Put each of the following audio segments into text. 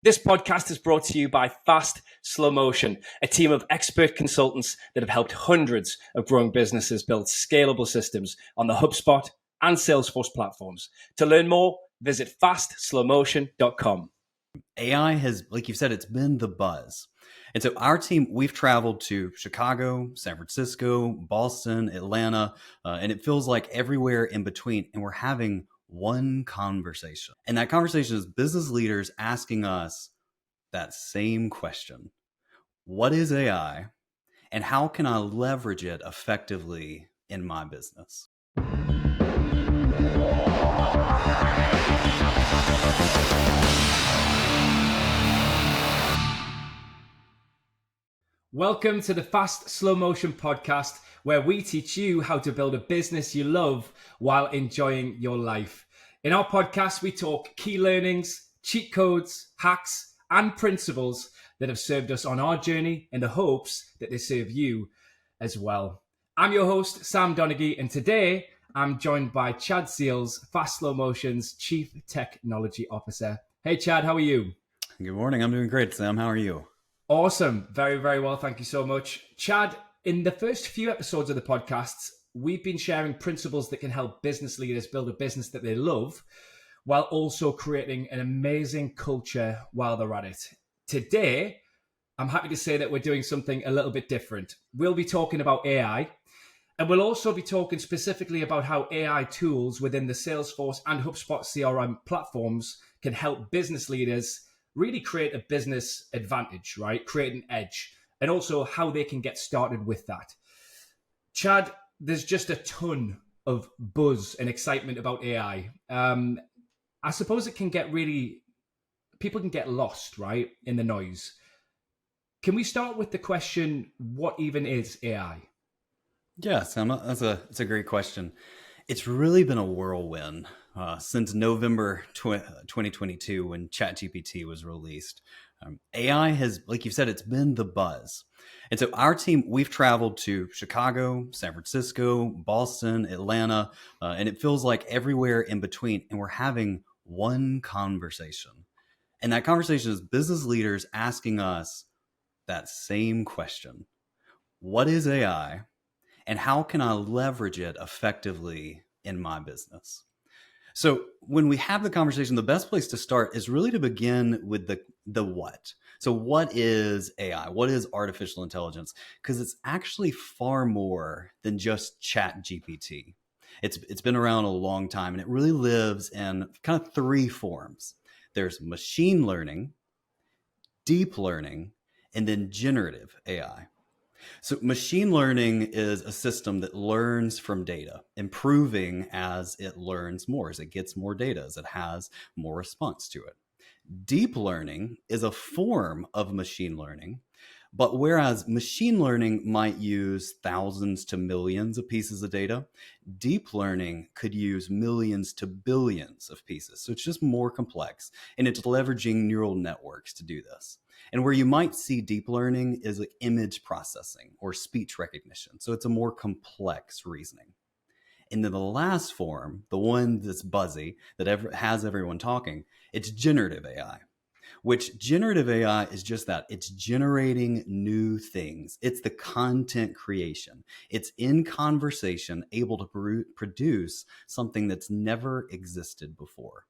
This podcast is brought to you by Fast Slow Motion, a team of expert consultants that have helped hundreds of growing businesses build scalable systems on the HubSpot and Salesforce platforms. To learn more, visit fastslowmotion.com. AI has, like you said, it's been the buzz. And so our team, we've traveled to Chicago, San Francisco, Boston, Atlanta, and it feels like everywhere in between. And we're having one conversation. And that conversation is business leaders asking us that same question. What is AI and how can I leverage it effectively in my business? Welcome to the Fast Slow Motion podcast, where we teach you how to build a business you love while enjoying your life. In our podcast, we talk key learnings, cheat codes, hacks, and principles that have served us on our journey in the hopes that they serve you as well. I'm your host, Sam Donaghey, and today I'm joined by Chad Seals, Fast Slow Motion's Chief Technology Officer. Hey, Chad, how are you? Good morning. I'm doing great, Sam. How are you? Awesome. Very, very well. Thank you so much. Chad, in the first few episodes of the podcasts, we've been sharing principles that can help business leaders build a business that they love while also creating an amazing culture while they're at it. Today, I'm happy to say that we're doing something a little bit different. We'll be talking about AI, and we'll also be talking specifically about how AI tools within the Salesforce and HubSpot CRM platforms can help business leaders really create a business advantage, right? Create an edge, and also how they can get started with that. Chad, there's just a ton of buzz and excitement about AI. I suppose it can get people can get lost, right, in the noise. Can we start with the question, what even is AI? Yeah, Sam, that's a great question. It's really been a whirlwind since November 2022 when ChatGPT was released. AI has, like you said, it's been the buzz. And so our team, we've traveled to Chicago, San Francisco, Boston, Atlanta, and it feels like everywhere in between. And we're having one conversation. And that conversation is business leaders asking us that same question. What is AI? And how can I leverage it effectively in my business? So when we have the conversation, the best place to start is really to begin with the what. So what is AI? What is artificial intelligence? Because it's actually far more than just ChatGPT. It's been around a long time, and it really lives in kind of three forms. There's machine learning, deep learning, and then generative AI. So machine learning is a system that learns from data, improving as it learns more, as it gets more data, as it has more response to it. Deep learning is a form of machine learning, but whereas machine learning might use thousands to millions of pieces of data, deep learning could use millions to billions of pieces. So it's just more complex, and it's leveraging neural networks to do this. And where you might see deep learning is like image processing or speech recognition. So it's a more complex reasoning. And then the last form, the one that's buzzy, that has everyone talking, it's generative AI, which generative AI is just that. It's generating new things. It's the content creation. It's in conversation, able to produce something that's never existed before.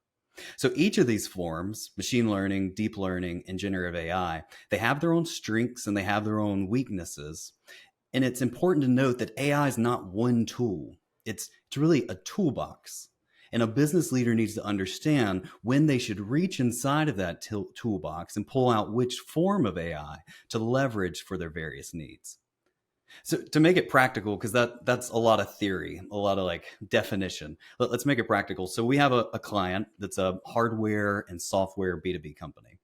So each of these forms, machine learning, deep learning, and generative AI, they have their own strengths and they have their own weaknesses. And it's important to note that AI is not one tool. It's really a toolbox. And a business leader needs to understand when they should reach inside of that toolbox and pull out which form of AI to leverage for their various needs. So to make it practical, because that's a lot of theory, a lot of like definition. Let's make it practical. So we have a client that's a hardware and software B2B company.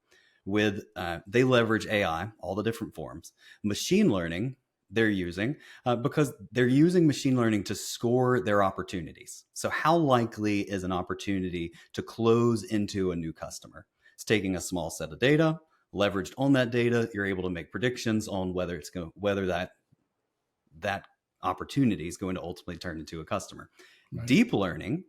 They leverage AI, all the different forms. Machine learning they're using because they're using machine learning to score their opportunities. So how likely is an opportunity to close into a new customer? It's taking a small set of data, leveraged on that data. You're able to make predictions on whether that opportunity is going to ultimately turn into a customer. Right. Deep learning,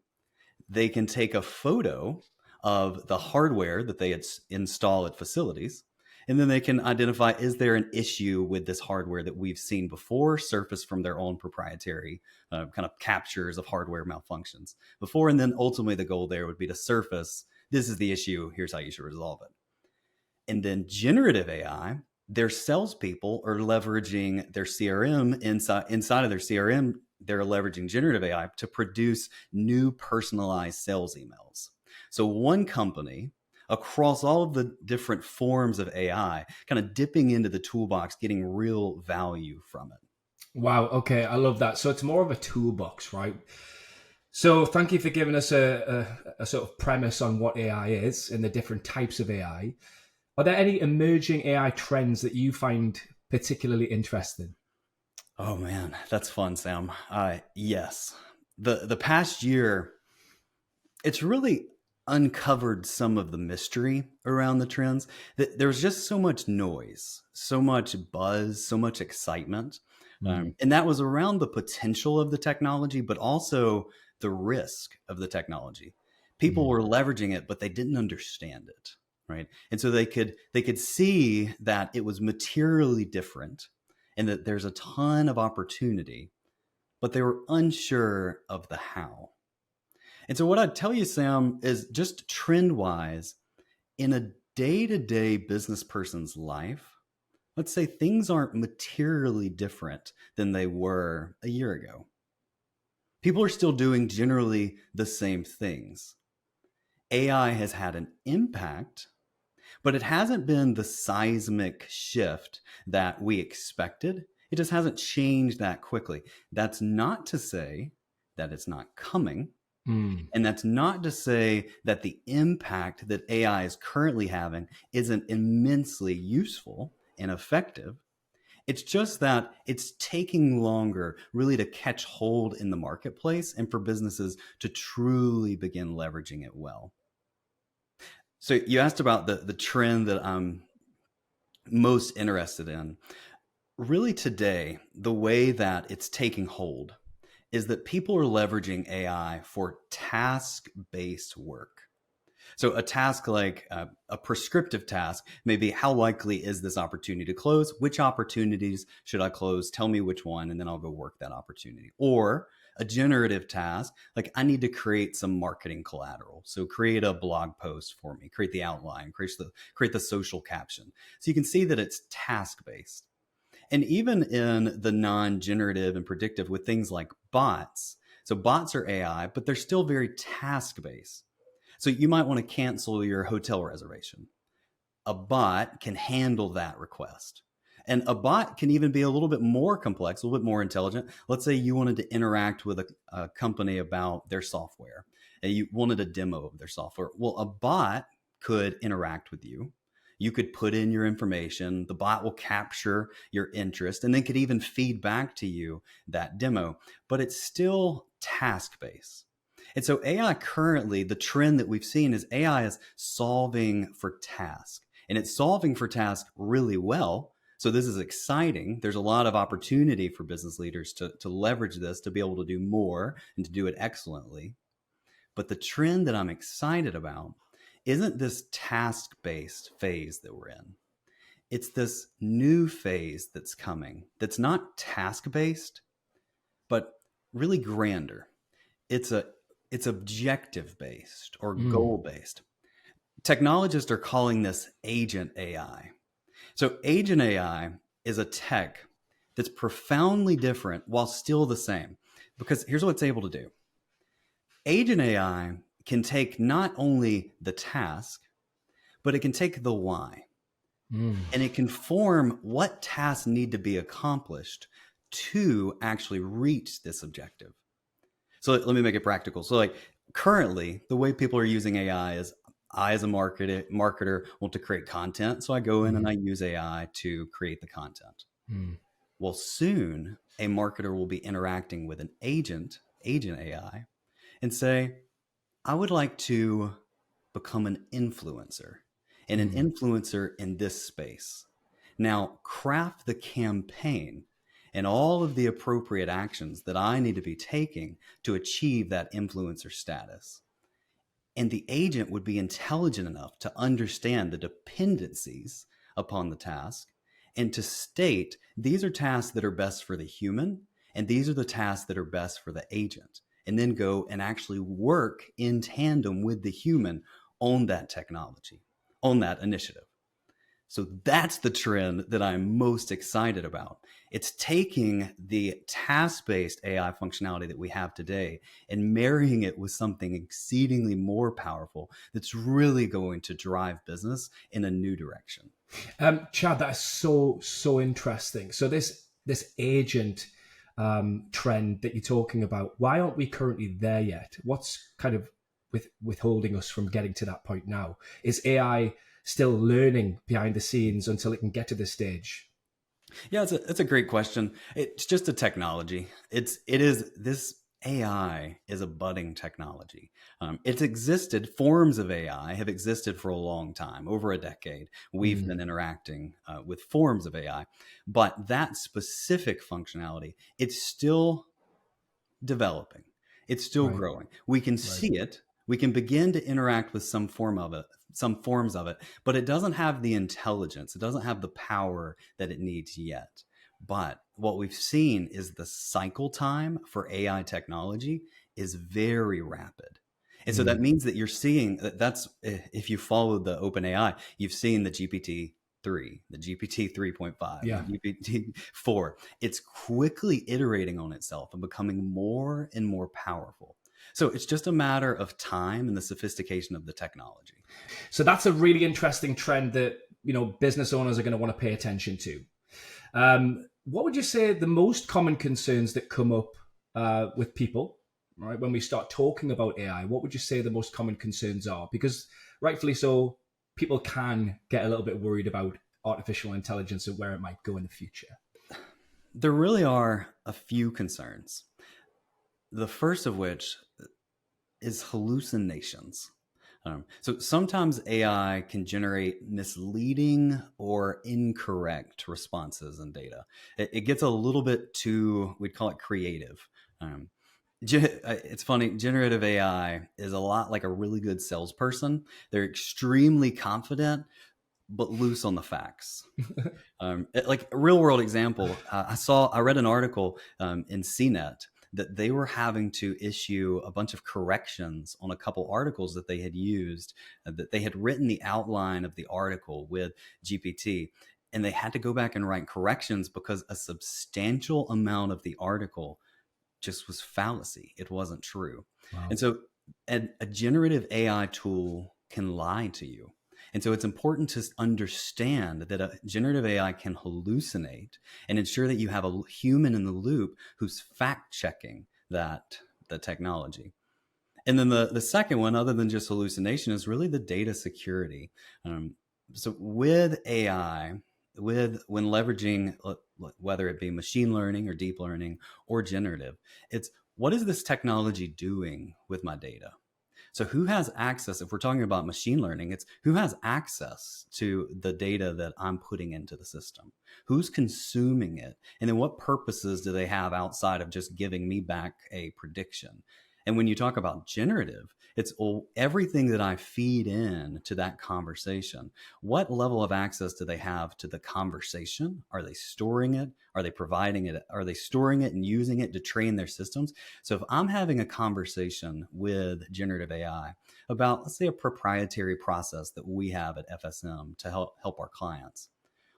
they can take a photo of the hardware that they install at facilities. And then they can identify, is there an issue with this hardware that we've seen before surface from their own proprietary kind of captures of hardware malfunctions before. And then ultimately the goal there would be to surface, this is the issue, here's how you should resolve it. And then generative AI, their salespeople are leveraging their CRM inside of their CRM. They're leveraging generative AI to produce new personalized sales emails. So one company across all of the different forms of AI, kind of dipping into the toolbox, getting real value from it. Wow. Okay. I love that. So it's more of a toolbox, right? So thank you for giving us a sort of premise on what AI is and the different types of AI. Are there any emerging AI trends that you find particularly interesting? Oh man, that's fun, Sam. Yes. The past year, it's really uncovered some of the mystery around the trends. There was just so much noise, so much buzz, so much excitement. Mm. And that was around the potential of the technology, but also the risk of the technology. People Mm. were leveraging it, but they didn't understand it, right? And so they could see that it was materially different and that there's a ton of opportunity, but they were unsure of the how. And so what I'd tell you, Sam, is just trend wise, in a day-to-day business person's life, let's say things aren't materially different than they were a year ago. People are still doing generally the same things. AI has had an impact, but it hasn't been the seismic shift that we expected. It just hasn't changed that quickly. That's not to say that it's not coming. Mm. And that's not to say that the impact that AI is currently having isn't immensely useful and effective. It's just that it's taking longer really to catch hold in the marketplace and for businesses to truly begin leveraging it well. So you asked about the trend that I'm most interested in. Really today, the way that it's taking hold is that people are leveraging AI for task-based work. So a task like a prescriptive task may be, how likely is this opportunity to close? Which opportunities should I close? Tell me which one, and then I'll go work that opportunity. Or a generative task, like I need to create some marketing collateral. So create a blog post for me, create the outline, create the social caption. So you can see that it's task-based. And even in the non-generative and predictive with things like bots, so bots are AI, but they're still very task-based. So you might want to cancel your hotel reservation. A bot can handle that request. And a bot can even be a little bit more complex, a little bit more intelligent. Let's say you wanted to interact with a company about their software and you wanted a demo of their software. Well, a bot could interact with you. You could put in your information. The bot will capture your interest and then could even feed back to you that demo, but it's still task-based. And so AI currently, the trend that we've seen is AI is solving for task, and it's solving for task really well. So this is exciting. There's a lot of opportunity for business leaders to leverage this, to be able to do more and to do it excellently. But the trend that I'm excited about isn't this task-based phase that we're in. It's this new phase that's coming that's not task-based, but really grander. It's a it's objective based or Mm. goal based. Technologists are calling this agent AI. So agent AI is a tech that's profoundly different while still the same. Because here's what it's able to do. Agent AI can take not only the task, but it can take the why. Mm. And it can form what tasks need to be accomplished to actually reach this objective. So let me make it practical. So like currently, the way people are using AI is I, as a marketer, want to create content. So I go in and Mm. I use AI to create the content. Mm. Well, soon a marketer will be interacting with an agent AI, and say, I would like to become an influencer and an Mm. influencer in this space. Now, craft the campaign and all of the appropriate actions that I need to be taking to achieve that influencer status. And the agent would be intelligent enough to understand the dependencies upon the task and to state these are tasks that are best for the human, and these are the tasks that are best for the agent, and then go and actually work in tandem with the human on that technology, on that initiative. So that's the trend that I'm most excited about. It's taking the task-based AI functionality that we have today and marrying it with something exceedingly more powerful that's really going to drive business in a new direction. Chad, that is so interesting. So this agent trend that you're talking about, why aren't we currently there yet? What's kind of withholding us from getting to that point now? Is AI still learning behind the scenes until it can get to this stage? Yeah, it's a great question. It's just a technology. This AI is a budding technology. It's existed. Forms of AI have existed for a long time, over a decade. We've been interacting with forms of AI, but that specific functionality, it's still developing. It's still Right, growing. We can right. see it. We can begin to interact with some forms of it, but it doesn't have the intelligence. It doesn't have the power that it needs yet. But what we've seen is the cycle time for AI technology is very rapid. And so that means that you're seeing that's if you followed the OpenAI, you've seen the GPT 3, the GPT 3.5, Yeah. the GPT 4. It's quickly iterating on itself and becoming more and more powerful. So it's just a matter of time and the sophistication of the technology. So that's a really interesting trend that business owners are going to want to pay attention to. What would you say the most common concerns that come up with people, right, when we start talking about AI? What would you say the most common concerns are? Because rightfully so, people can get a little bit worried about artificial intelligence and where it might go in the future. There really are a few concerns. The first of which is hallucinations. So sometimes AI can generate misleading or incorrect responses and data. It gets a little bit too, we'd call it creative. Um, it's funny, generative AI is a lot like a really good salesperson. They're extremely confident, but loose on the facts. Like a real world example, I read an article in CNET that they were having to issue a bunch of corrections on a couple articles that they had used, that they had written the outline of the article with GPT, and they had to go back and write corrections because a substantial amount of the article just was fallacy. It wasn't true. Wow. And so a generative AI tool can lie to you. And so it's important to understand that a generative AI can hallucinate and ensure that you have a human in the loop who's fact checking the technology. And then the second one, other than just hallucination, is really the data security. So with AI, when leveraging whether it be machine learning or deep learning or generative, it's what is this technology doing with my data? So who has access, if we're talking about machine learning, it's who has access to the data that I'm putting into the system? Who's consuming it? And then what purposes do they have outside of just giving me back a prediction? And when you talk about generative, it's everything that I feed in to that conversation. What level of access do they have to the conversation? Are they storing it? Are they providing it? Are they storing it and using it to train their systems? So if I'm having a conversation with generative AI about, let's say, a proprietary process that we have at FSM to help our clients,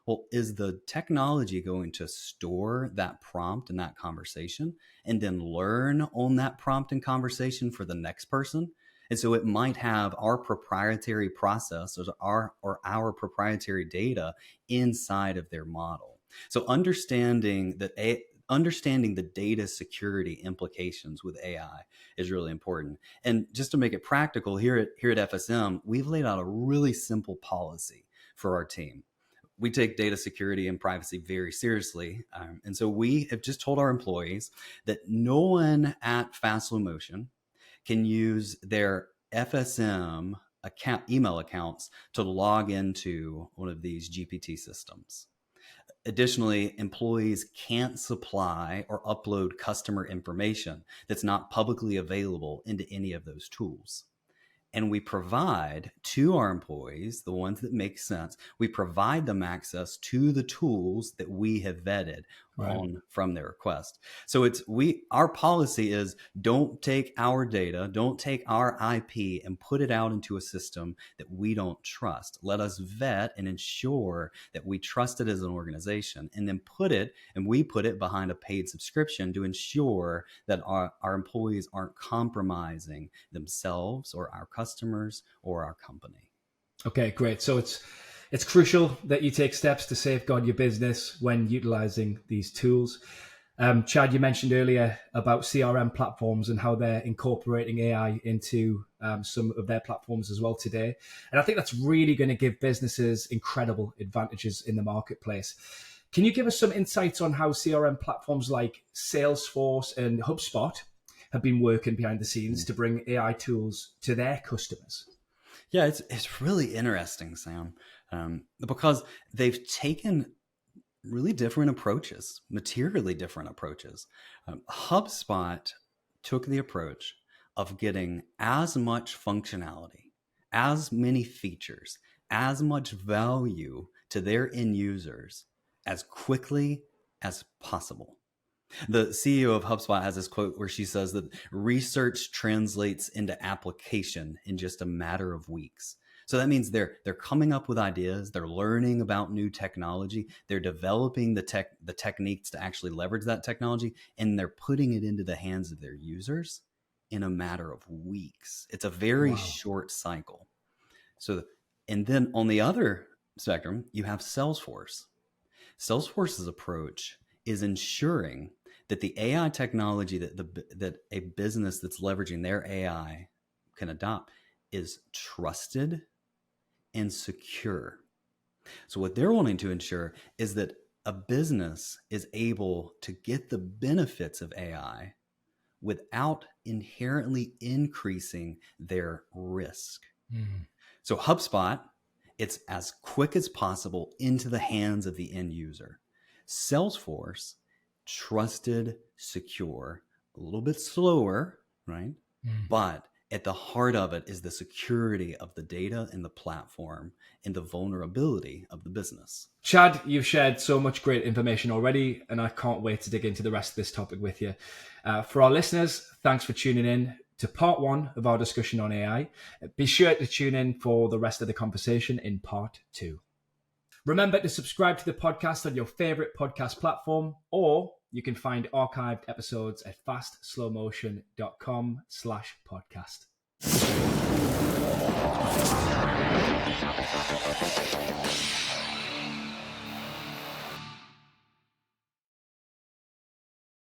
well, is the technology going to store that prompt and that conversation and then learn on that prompt and conversation for the next person? And so it might have our proprietary process or our proprietary data inside of their model. So understanding the data security implications with AI is really important. And just to make it practical, here at FSM, we've laid out a really simple policy for our team. We take data security and privacy very seriously. And so we have just told our employees that no one at Fast Slow Motion can use their FSM email accounts to log into one of these GPT systems. Additionally, employees can't supply or upload customer information that's not publicly available into any of those tools. and we provide to our employees, the ones that make sense, we provide them access to the tools that we have vetted on from their request. So our policy is, don't take our data, don't take our IP and put it out into a system that we don't trust. Let us vet and ensure that we trust it as an organization, and then we put it behind a paid subscription to ensure that our employees aren't compromising themselves or our customers or our company. Okay, great. So it's crucial that you take steps to safeguard your business when utilizing these tools. Chad, you mentioned earlier about CRM platforms and how they're incorporating AI into some of their platforms as well today. And I think that's really going to give businesses incredible advantages in the marketplace. Can you give us some insights on how CRM platforms like Salesforce and HubSpot have been working behind the scenes to bring AI tools to their customers? Yeah, it's really interesting, Sam, because they've taken really different approaches, materially different approaches. HubSpot took the approach of getting as much functionality, as many features, as much value to their end users as quickly as possible. The CEO of HubSpot has this quote where she says that research translates into application in just a matter of weeks. So that means they're coming up with ideas, they're learning about new technology, they're developing the techniques to actually leverage that technology, and they're putting it into the hands of their users in a matter of weeks. It's a very short cycle. So, and then on the other spectrum, you have Salesforce. Salesforce's approach is ensuring that the AI technology that a business that's leveraging their AI can adopt is trusted and secure. So what they're wanting to ensure is that a business is able to get the benefits of AI without inherently increasing their risk. So HubSpot, it's as quick as possible into the hands of the end user. Salesforce, trusted, secure, a little bit slower, right? But at the heart of it is the security of the data and the platform and the vulnerability of the business. Chad, you've shared so much great information already, and I can't wait to dig into the rest of this topic with you. For our listeners, thanks for tuning in to part 1 of our discussion on AI. Be sure to tune in for the rest of the conversation in part 2. Remember to subscribe to the podcast on your favorite podcast platform, or you can find archived episodes at fastslowmotion.com/podcast.